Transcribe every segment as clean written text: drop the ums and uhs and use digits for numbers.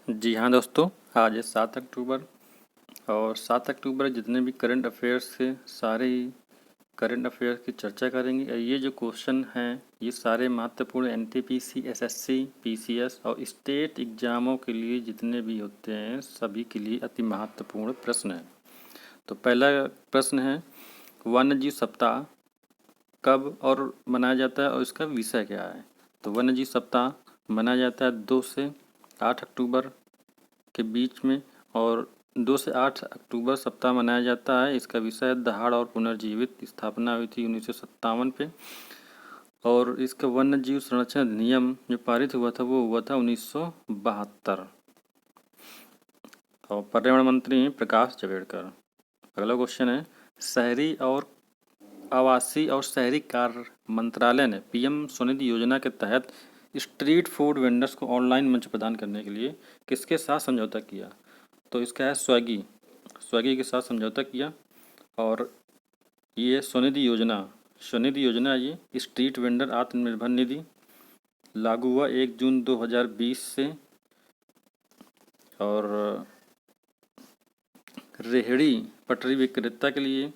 जी हाँ दोस्तों, आज है 7 अक्टूबर और 7 अक्टूबर जितने भी करंट अफेयर्स थे सारे ही करंट अफेयर्स की चर्चा करेंगे। और ये जो क्वेश्चन हैं ये सारे महत्वपूर्ण एनटीपीसी, एसएससी, पीसीएस और स्टेट एग्जामों के लिए जितने भी होते हैं सभी के लिए अति महत्वपूर्ण प्रश्न है। तो पहला प्रश्न है, वन्य जीव सप्ताह कब और मनाया जाता है और इसका विषय क्या है। तो वन्य जीव सप्ताह मनाया जाता है 2 से 8 अक्टूबर के बीच में और 2 से 8 अक्टूबर सप्ताह मनाया जाता है। इसका विषय दहाड़ और पुनर्जीवित, स्थापना हुई थी 1957 पे। और इसका वन्य जीव संरक्षण अधिनियम जो पारित हुआ था वो हुआ था 1972 और पर्यावरण मंत्री प्रकाश जावड़ेकर। अगला क्वेश्चन है, शहरी और आवासीय और शहरी कार्य मंत्रालय ने पीएम स्वनिधि योजना के तहत स्ट्रीट फूड वेंडर्स को ऑनलाइन मंच प्रदान करने के लिए किसके साथ समझौता किया। तो इसका है स्वेगी के साथ समझौता किया। और ये स्वनिधि योजना ये स्ट्रीट वेंडर आत्मनिर्भर निधि लागू हुआ 1 जून 2020 से। और रेहड़ी पटरी विक्रेता के लिए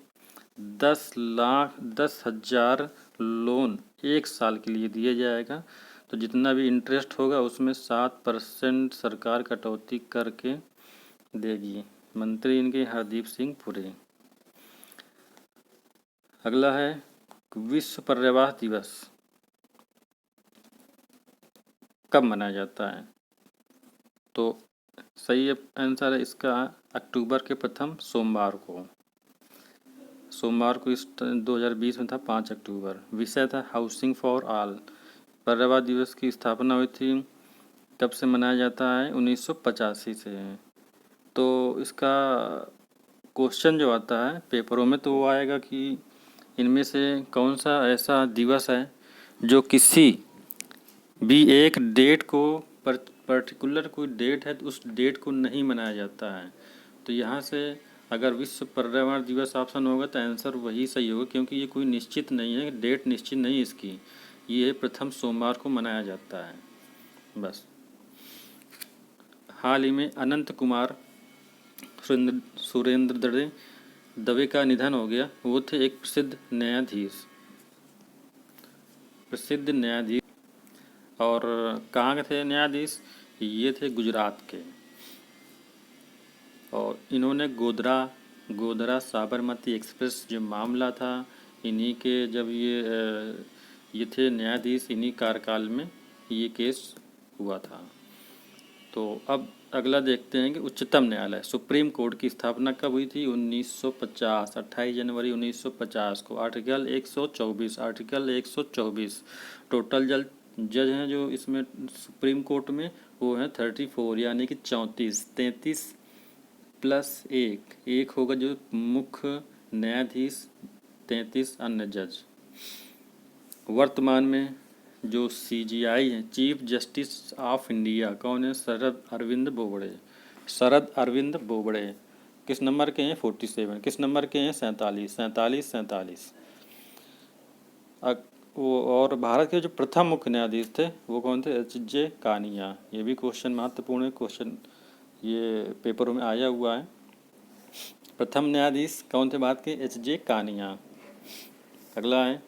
10,10,000 लोन 1 साल के लिए दिया जाएगा। तो जितना भी इंटरेस्ट होगा उसमें 7% सरकार कटौती करके देगी। मंत्री इनके हरदीप सिंह पुरी। अगला है, विश्व पर्यावरण दिवस कब मनाया जाता है। तो सही आंसर है इसका अक्टूबर के प्रथम सोमवार को इस 2020 में था 5 अक्टूबर। विषय था हाउसिंग फॉर ऑल। पर्यावरण दिवस की स्थापना हुई थी, कब से मनाया जाता है 1985 से। तो इसका क्वेश्चन जो आता है पेपरों में तो वो आएगा कि इनमें से कौन सा ऐसा दिवस है जो किसी भी एक डेट को पर्टिकुलर कोई डेट है तो उस डेट को नहीं मनाया जाता है। तो यहाँ से अगर विश्व पर्यावरण दिवस ऑप्शन होगा तो आंसर वही सही होगा, क्योंकि ये कोई निश्चित नहीं है, डेट निश्चित नहीं इसकी। ये प्रथम सोमवार को मनाया जाता है बस। हाल ही में अनंत कुमार सुरेंद्र दवे का निधन हो गया। वो थे एक प्रसिद्ध न्यायाधीश। और कहाँ के थे न्यायाधीश, ये थे गुजरात के। और इन्होंने गोधरा साबरमती एक्सप्रेस जो मामला था इन्हीं के, जब ये थे न्यायाधीश, इन्हीं कार्यकाल में ये केस हुआ था। तो अब अगला देखते हैं कि उच्चतम न्यायालय सुप्रीम कोर्ट की स्थापना कब हुई थी। 1950 28 जनवरी 1950 को। आर्टिकल 124 टोटल जज हैं जो इसमें सुप्रीम कोर्ट में वो हैं 34, यानी कि 33 प्लस एक होगा जो मुख्य न्यायाधीश, 33 अन्य जज। वर्तमान में जो सीजीआई हैं, चीफ जस्टिस ऑफ इंडिया, कौन है, शरद अरविंद बोबड़े। किस नंबर के हैं 47, किस नंबर के हैं 47। वो और भारत के जो प्रथम मुख्य न्यायाधीश थे वो कौन थे, एच.जे. कानिया। ये भी क्वेश्चन महत्वपूर्ण क्वेश्चन ये पेपरों में आया हुआ है। प्रथम न्यायाधीश कौन थे भारत के, एच.जे. कानिया। अगला है,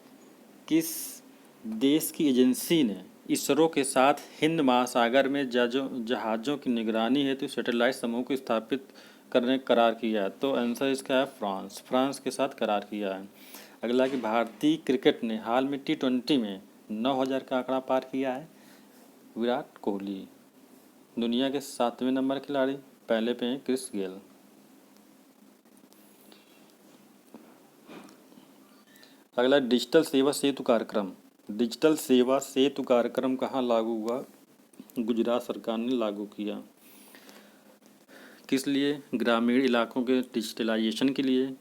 किस देश की एजेंसी ने इसरो के साथ हिंद महासागर में जहाज़ों की निगरानी हेतु सैटेलाइट समूह को स्थापित करने का करार किया है। तो आंसर इसका है फ्रांस के साथ करार किया है। अगला कि भारतीय क्रिकेट ने हाल में T20 में 9,000 का आंकड़ा पार किया है। विराट कोहली दुनिया के 7वें नंबर खिलाड़ी, पहले पे हैं क्रिस गेल। अगला डिजिटल सेवा सेतु कार्यक्रम कहाँ लागू हुआ। गुजरात सरकार ने लागू किया। किस लिए, ग्रामीण इलाकों के डिजिटलाइजेशन के लिए,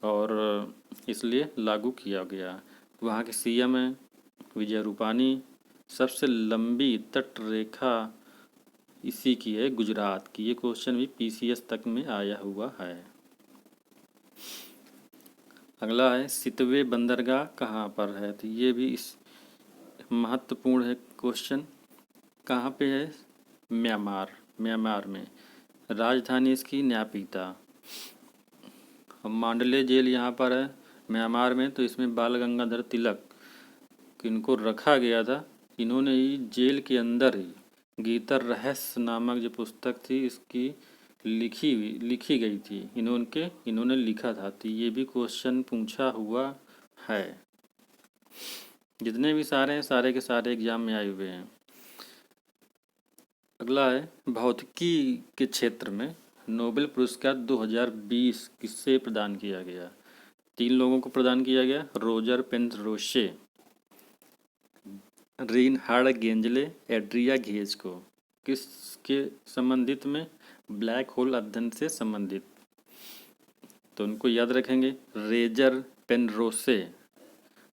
और इसलिए लागू किया गया। वहाँ के सीएम हैं विजय रूपानी। सबसे लंबी तट रेखा इसी की है, गुजरात की। ये क्वेश्चन भी पीसीएस तक में आया हुआ है। अगला है, सितवे बंदरगाह कहाँ पर है। तो ये भी इस महत्वपूर्ण है क्वेश्चन, कहाँ पे है म्यांमार में। राजधानी इसकी न्यापीता। अब मांडले जेल यहाँ पर है म्यांमार में, तो इसमें बाल गंगाधर तिलक इनको रखा गया था। इन्होंने ही जेल के अंदर ही गीता रहस्य नामक जो पुस्तक थी इसकी लिखी गई थी। इन्होंने लिखा था। तो ये भी क्वेश्चन पूछा हुआ है। जितने भी सारे हैं सारे के सारे एग्जाम में आए हुए हैं। अगला है भौतिकी के क्षेत्र में नोबेल पुरस्कार 2020 किससे प्रदान किया गया। 3 लोगों को प्रदान किया गया। रोजर पेनरोसे, रिनहार्ड गेंजले, एड्रिया घेज को। किसके संबंधित में? ब्लैक होल अध्ययन से संबंधित। तो उनको याद रखेंगे। रेजर पेनरोसे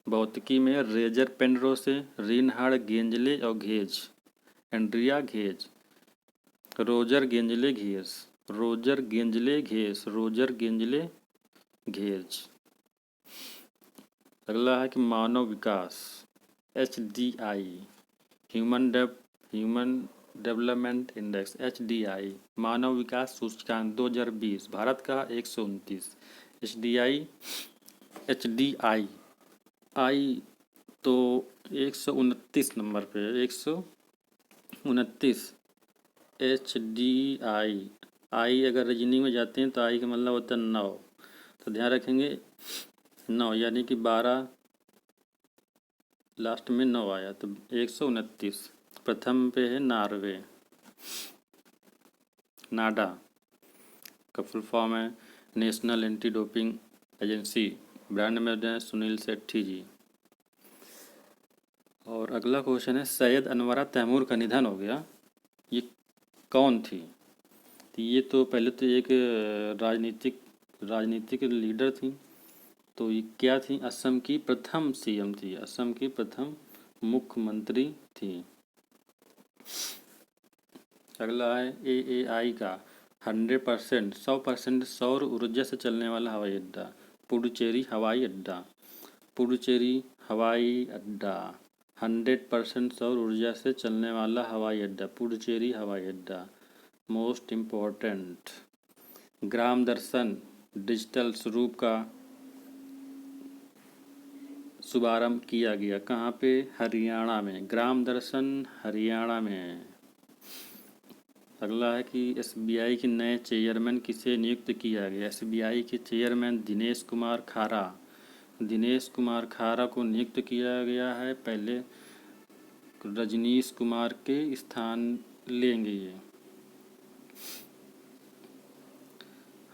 भौतिकी में, रेजर पेनरोसे, रिनहार्ड गेंजले और Ghez, Andrea Ghez, Roger Genzel Ghez, Roger Genzel Ghez, Roger Genzel Ghez. अगला है कि मानव विकास HDI, human development index HDI, मानव विकास सूचकांक 2020 भारत का 129। HDI तो 129 नंबर पे, 129 HDI। आई अगर रीजनिंग में जाते हैं तो आई का मतलब होता है 9, तो ध्यान रखेंगे 9 यानी कि 12 लास्ट में 9 आया, तो 129। प्रथम पे है नॉर्वे, नाडा का फुल फॉर्म है national anti doping agency. Brand ambassador हैं सुनील शेट्टी जी। और अगला क्वेश्चन है सैयद अनवरा तैमूर का निधन हो गया, ये कौन थी? तो ये तो पहले तो एक राजनीतिक लीडर थी। तो ये क्या थी? असम की प्रथम CM थी, असम की प्रथम मुख्यमंत्री थी। अगला है AAI का 100% सौर ऊर्जा से चलने वाला हवाई अड्डा, पुडुचेरी हवाई अड्डा। पुडुचेरी हवाई अड्डा 100% सौर ऊर्जा से चलने वाला हवाई अड्डा, पुडुचेरी हवाई अड्डा। मोस्ट इम्पोर्टेंट ग्राम दर्शन डिजिटल स्वरूप का शुभारंभ किया गया। कहाँ पे? हरियाणा में। ग्राम दर्शन हरियाणा में। अगला है कि SBI के नए चेयरमैन किसे नियुक्त किया गया। SBI के चेयरमैन दिनेश कुमार खारा, दिनेश कुमार खारा को नियुक्त किया गया है। पहले रजनीश कुमार के स्थान लेंगे ये।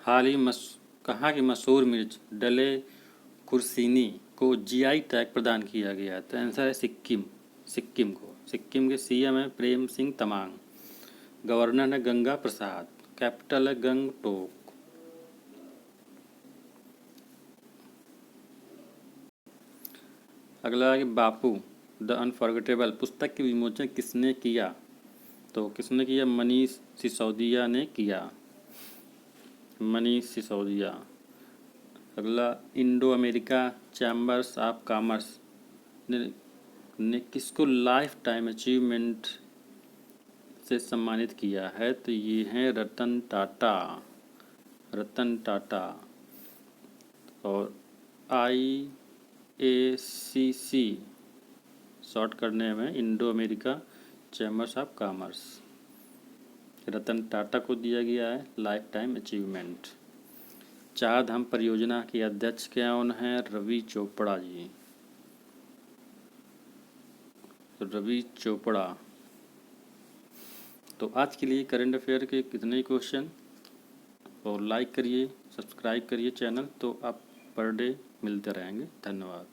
हाल ही कहाँ की मशहूर मिर्च डले कुर्सीनी को GI टैग प्रदान किया गया। तो आंसर है सिक्किम को। सिक्किम के CM है प्रेम सिंह तमांग, गवर्नर है गंगा प्रसाद, कैपिटल है गंगटोक। अगला है कि बापू द अनफॉरगेटेबल पुस्तक के विमोचन किसने किया। तो किसने किया? मनीष सिसोदिया ने किया, मनीष सिसोदिया। अगला Indo America chambers of commerce ने किसको लाइफ टाइम अचीवमेंट से सम्मानित किया है। तो ये हैं रतन टाटा। और IACC शॉर्ट करने में Indo America chambers of commerce, Ratan Tata को दिया गया है लाइफ टाइम अचीवमेंट। चार धाम परियोजना के अध्यक्ष कौन हैं? रवि चोपड़ा जी, रवि चोपड़ा। तो आज के लिए करंट अफेयर के कितने क्वेश्चन, और लाइक करिए, सब्सक्राइब करिए चैनल, तो आप पर डे मिलते रहेंगे। धन्यवाद।